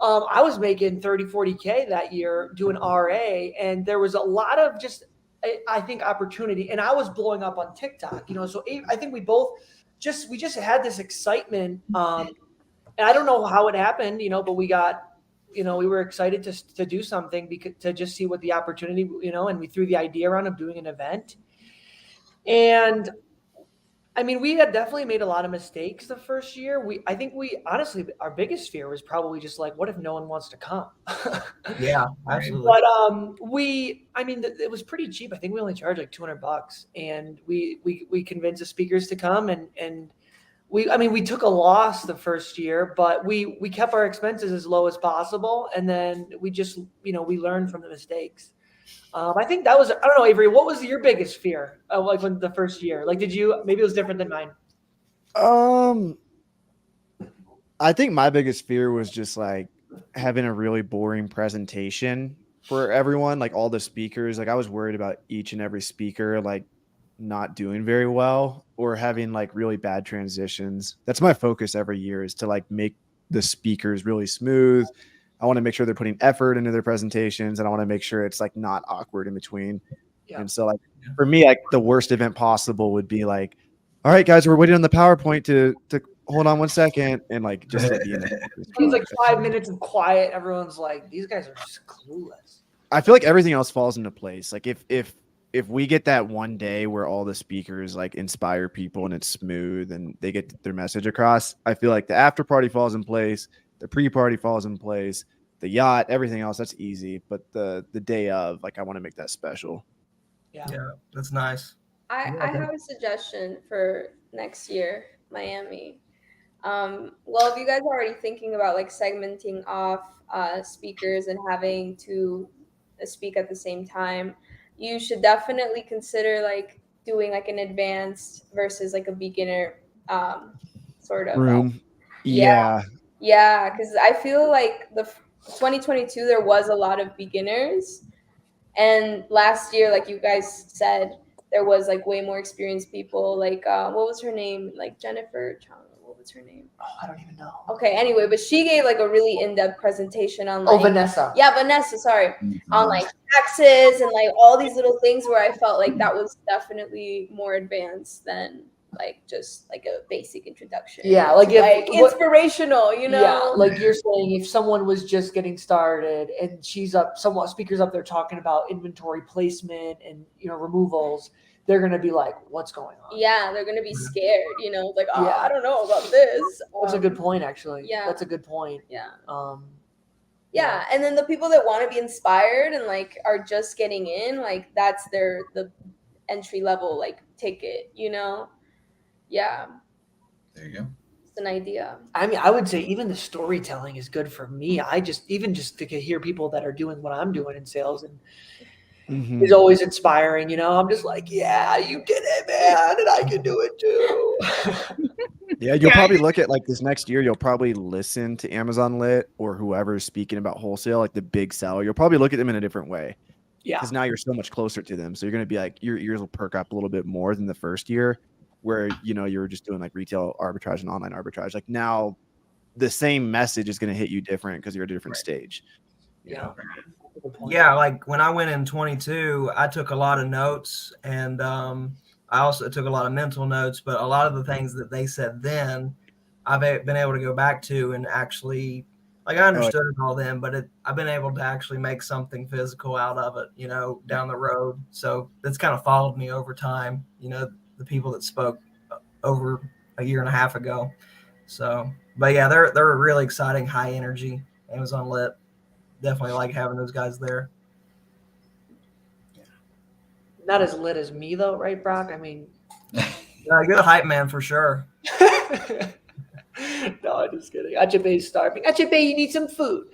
I was making 30, 40K that year doing RA, and there was a lot of just, I think, opportunity. And I was blowing up on TikTok, so I think we both we just had this excitement. And I don't know how it happened, but we got, we were excited to do something to just see what the opportunity, and we threw the idea around of doing an event. And we had definitely made a lot of mistakes the first year. I think honestly, our biggest fear was probably just like, what if no one wants to come? Yeah, absolutely. But it was pretty cheap. I think we only charged like $200, and we convinced the speakers to come, and we took a loss the first year, but we kept our expenses as low as possible, and then we just we learned from the mistakes. I think that was, I don't know, Avery, what was your biggest fear of like when the first year? Like, maybe it was different than mine. I think my biggest fear was just like having a really boring presentation for everyone, like all the speakers. Like I was worried about each and every speaker like not doing very well or having like really bad transitions. That's my focus every year is to like make the speakers really smooth. I want to make sure they're putting effort into their presentations and I want to make sure it's like not awkward in between. Yeah. And so like for me, like the worst event possible would be like, all right, guys, we're waiting on the PowerPoint to hold on 1 second and like just to be in there. It's like 5 minutes of quiet. Everyone's like, these guys are just clueless. I feel like everything else falls into place. Like if we get that one day where all the speakers like inspire people and it's smooth and they get their message across, I feel like the after party falls in place, the pre-party falls in place, the yacht, everything else that's easy. But the day of, like I want to make that special. Yeah, that's nice. I have a suggestion for next year, Miami. Well, if you guys are already thinking about like segmenting off speakers and having to speak at the same time, you should definitely consider like doing like an advanced versus like a beginner sort of room. Yeah, because I feel like the 2022 there was a lot of beginners, and last year, like you guys said, there was like way more experienced people. Like what was her name? Like Jennifer. What was her name? Oh, I don't even know. Okay, anyway, but she gave like a really in-depth presentation on like Vanessa. Yeah, Vanessa, sorry. On like taxes and like all these little things where I felt like that was definitely more advanced than like just like a basic introduction. Yeah, like inspirational, you know? Yeah, like you're saying if someone was just getting started and speakers up there talking about inventory placement and removals, they're gonna be like, what's going on? Yeah, they're gonna be scared, like, I don't know about this. That's a good point, actually. Yeah. That's a good point. Yeah. Yeah. And then the people that want to be inspired and like are just getting in, like that's the entry level like ticket, Yeah. There you go. It's an idea. I mean, I would say even the storytelling is good for me. just to hear people that are doing what I'm doing in sales and is always inspiring. I'm just like, yeah, you did it, man, and I can do it too. Yeah, you'll probably look at like this next year, you'll probably listen to Amazon Lit or whoever's speaking about wholesale, like the big seller. You'll probably look at them in a different way. Yeah. Because now you're so much closer to them. So you're going to be like, your ears will perk up a little bit more than the first year where, you were just doing like retail arbitrage and online arbitrage. Like now the same message is going to hit you different because you're at a different stage. Yeah, like when I went in 22, I took a lot of notes and I also took a lot of mental notes, but a lot of the things that they said then, I've been able to go back to and actually, like I understood it all then, but I've been able to actually make something physical out of it, down the road. So that's kind of followed me over time, the people that spoke over a year and a half ago. So, but yeah, they're really exciting, high energy. Amazon Lit. Definitely like having those guys there. Not as lit as me though, right, Brock? I mean, you're the hype man for sure. No, I'm just kidding. Achebe's starving. Achebe, you need some food.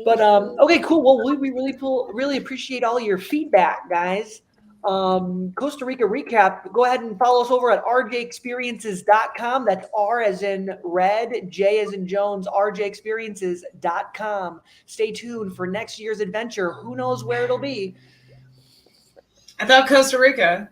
But okay, cool. Well, we really appreciate all your feedback, guys. Costa Rica recap. Go ahead and follow us over at rjexperiences.com. That's R as in red, J as in Jones, rjexperiences.com. Stay tuned for next year's adventure. Who knows where it'll be? I thought Costa Rica.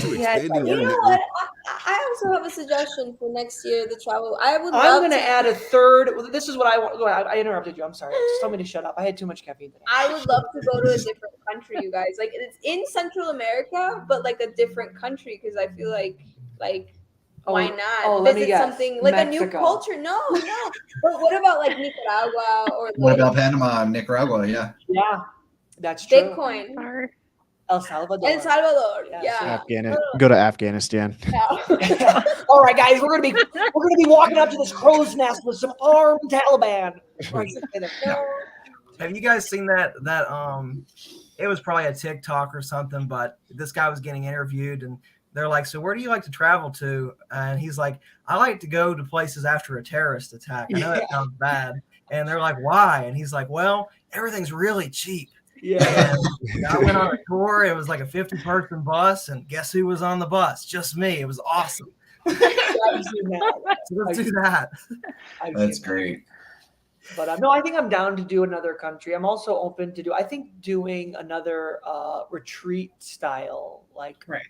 Yeah, you know what? I also have a suggestion for next year. The travel. I'm going to add a third. This is what I want. I interrupted you. I'm sorry. Just tell me to shut up. I had too much caffeine today. I would love to go to a different country, you guys. Like it's in Central America, but like a different country because I feel like why not visit something like Mexico. A new culture? No. But what about like Nicaragua or? What about Panama, Nicaragua? Yeah. Yeah, that's true. Bitcoin. El Salvador. Yeah. Go to Afghanistan. Yeah. All right, guys, we're gonna be walking up to this crow's nest with some armed Taliban. Have you guys seen that? It was probably a TikTok or something, but this guy was getting interviewed, and they're like, "So where do you like to travel to?" And he's like, "I like to go to places after a terrorist attack." I know that sounds bad, and they're like, "Why?" And he's like, "Well, everything's really cheap." Yeah. And I went on a tour. It was like a 50-person bus, and guess who was on the bus? Just me. It was awesome. I've seen that. So let's do that. I've That's seen that. great. But no, I think I'm down to do another country. I'm also open to doing another retreat style, like Right.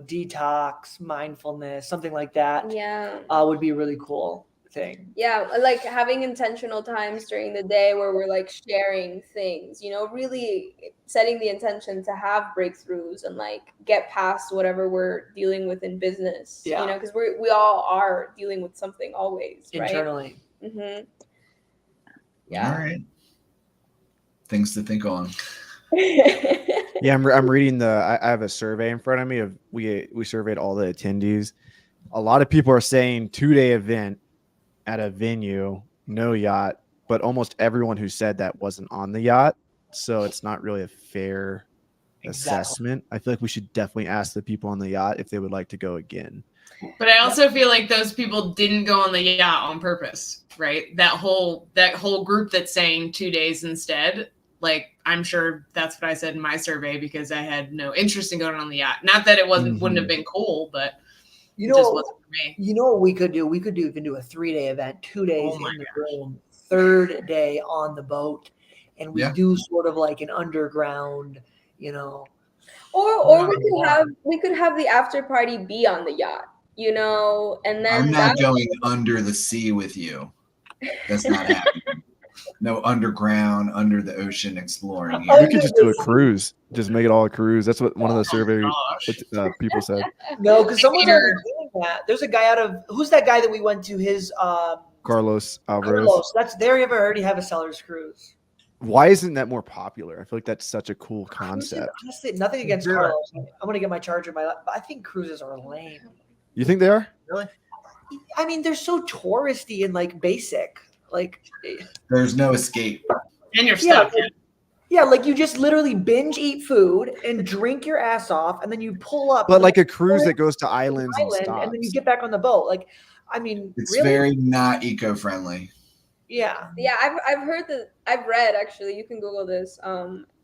detox, mindfulness, something like that. Yeah. Would be a really cool thing. Yeah, like having intentional times during the day where we're like sharing things, really setting the intention to have breakthroughs and like get past whatever we're dealing with in business. Yeah. Because we all are dealing with something always, right? Internally. Mm-hmm. All right. Things to think on. Yeah, I'm reading I have a survey in front of me of we surveyed all the attendees. A lot of people are saying 2-day event at a venue, no yacht, but almost everyone who said that wasn't on the yacht. So it's not really a fair assessment. I feel like we should definitely ask the people on the yacht if they would like to go again. But I also feel like those people didn't go on the yacht on purpose, right? That whole group that's saying 2 days instead, like I'm sure that's what I said in my survey because I had no interest in going on the yacht. Not that it wouldn't have been cool, but it just wasn't for me. You know what we could do? We could even do a 3-day event, 2 days in the room, 3rd day on the boat, and we do sort of like an underground, Or we could have the after party be on the yacht, and then I'm not going under the sea with you. That's not happening. No underground, under the ocean exploring. We could just do a cruise. Just make it all a cruise. That's what one of the survey people said. No, because someone's already doing that. There's a guy who's that guy that we went to? His Carlos Alvarez. Carlos. They already have a seller's cruise. Why isn't that more popular? I feel like that's such a cool concept. Honestly, nothing against Carlos. I'm gonna get my charger in my lap, but I think cruises are lame. You think they are? Really? I mean, they're so touristy and like basic. Like there's no escape. And you're stuck. Yeah, like you just literally binge eat food and drink your ass off, and then you pull up. But like a cruise that goes to islands and stops. And then you get back on the boat. Like, I mean, it's very not eco-friendly. Yeah. Yeah, I've read actually. You can Google this.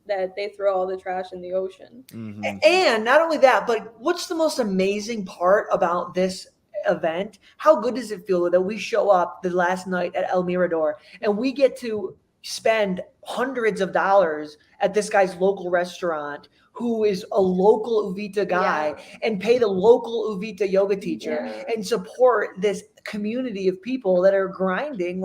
That they throw all the trash in the ocean. Mm-hmm. And not only that, but what's the most amazing part about this event? How good does it feel that we show up the last night at El Mirador and we get to spend hundreds of dollars at this guy's local restaurant who is a local Uvita guy and pay the local Uvita yoga teacher and support this community of people that are grinding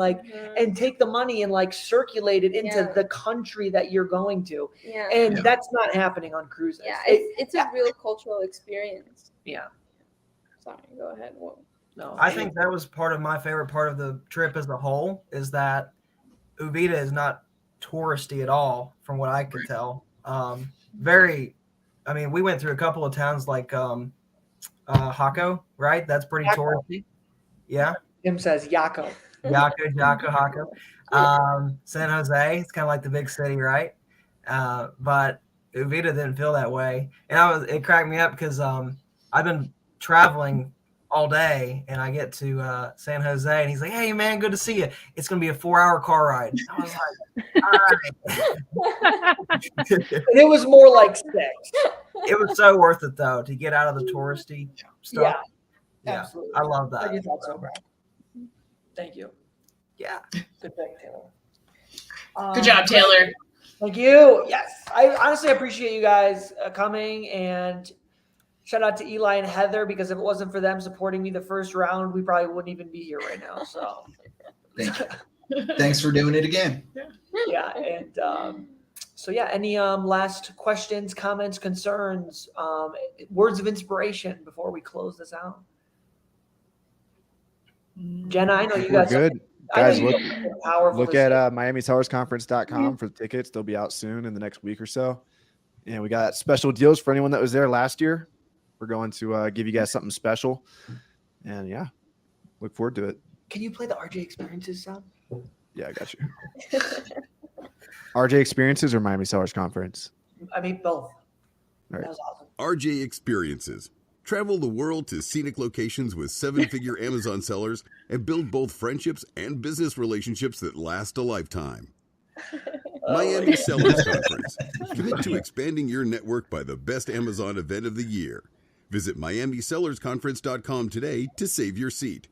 and take the money and like circulate it into the country that you're going to. And that's not happening on cruises. Yeah, it's a real cultural experience. Yeah. Sorry, go ahead. Whoa. No, I think that was part of my favorite part of the trip as a whole is that Uvita is not touristy at all, from what I could tell. We went through a couple of towns like Jaco, right? That's pretty touristy. Yeah. Tim says Jaco. Jaco. San Jose, it's kind of like the big city, right? But Uvita didn't feel that way. And it cracked me up because I've been traveling all day and I get to San Jose and he's like, "Hey man, good to see you. It's gonna be a 4-hour car ride." I was like, all right. It was more like 6. It was so worth it though to get out of the touristy stuff. Yeah, absolutely. I love that. I thought so, Brad. Thank you. Yeah. Good pick, Taylor. Good job, Taylor. Thank you. Yes, I honestly appreciate you guys coming, and shout out to Eli and Heather, because if it wasn't for them supporting me the first round, we probably wouldn't even be here right now. So thank you. Thanks for doing it again. Yeah. And any last questions, comments, concerns, words of inspiration before we close this out? Jenna, I know you guys. Good. Guys, look at MiamiTowersConference.com for the tickets. They'll be out soon in the next week or so. And we got special deals for anyone that was there last year. We're going to give you guys something special. And yeah, look forward to it. Can you play the RJ Experiences sound? Yeah, I got you. RJ Experiences or Miami Towers Conference? I mean, both. All right. That was awesome. RJ Experiences. Travel the world to scenic locations with 7-figure Amazon sellers and build both friendships and business relationships that last a lifetime. Miami Sellers Conference. Commit to expanding your network by the best Amazon event of the year. Visit MiamiSellersConference.com today to save your seat.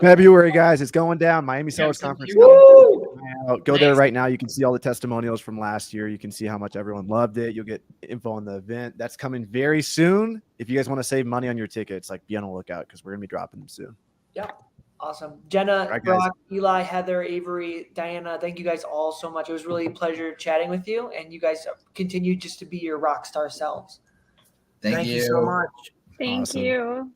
February, guys, it's going down. Miami Sellers Conference. Go there right now. You can see all the testimonials from last year. You can see how much everyone loved it. You'll get info on the event. That's coming very soon. If you guys want to save money on your tickets, like be on the lookout because we're gonna be dropping them soon. Yeah. Awesome. Jenna, right, guys. Brock, Eli, Heather, Avery, Diana, thank you guys all so much. It was really a pleasure chatting with you, and you guys continue just to be your rock star selves. Thank you so much. Thank Awesome. you.